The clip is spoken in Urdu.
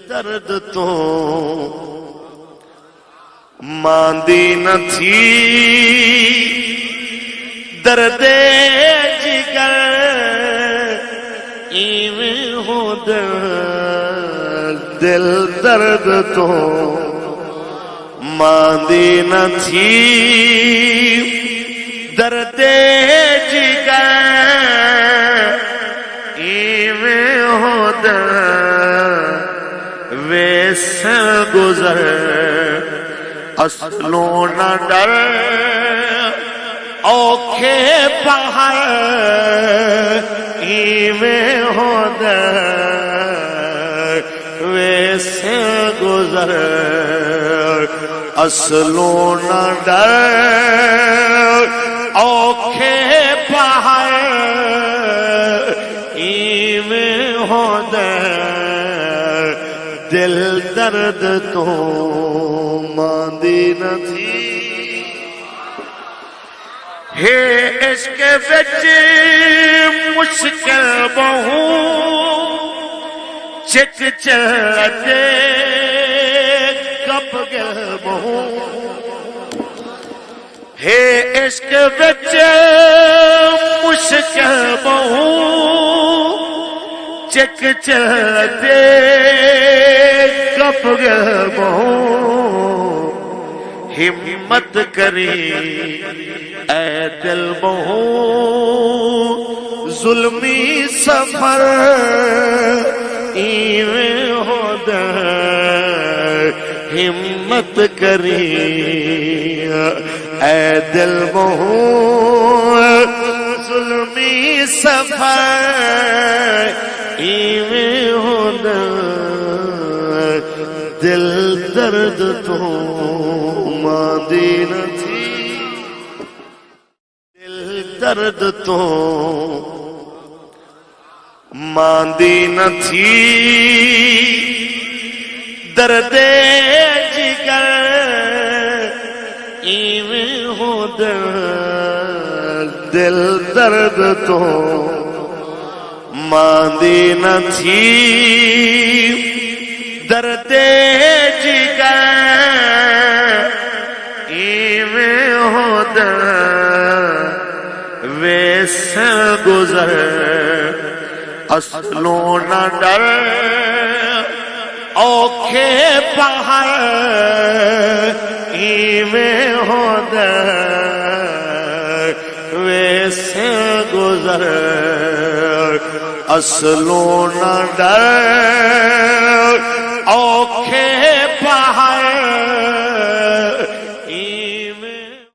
درد تو ماندی نہ تھی درد جگر ایویں ہو دل درد تو ماندی نہ تھی درد جگر ایویں ہو ویسے گزر اصلوں نہ ڈر اوکھے پہاڑ ایویں ہو ویسے گزر اصلوں نہ ڈر اوکھے پہاڑ ایویں ہو دل درد تو ماندی نہ تھی ہے عشق وچ مشکل بہو چک چلتے کب گل بہو ہے عشق وچ مشکل بہو چک چلتے کب گل بہو ہمت کری اے دل بہو ظلمی سفر ایویں ہو ہمت کری اے دل بہو ظلمی سفر ایویں ہو دل درد تو ماندی نہ تھی دل درد تو ماندی نہ تھی درد جگر ایویں ہو دل درد تو ماندی نہ تھی درد جگر ایویں ہو ویسے گزر اصلوں نہ ڈر اوکھے پہاڑ ایویں ہو ویسے گزر اصلوں نہ ڈر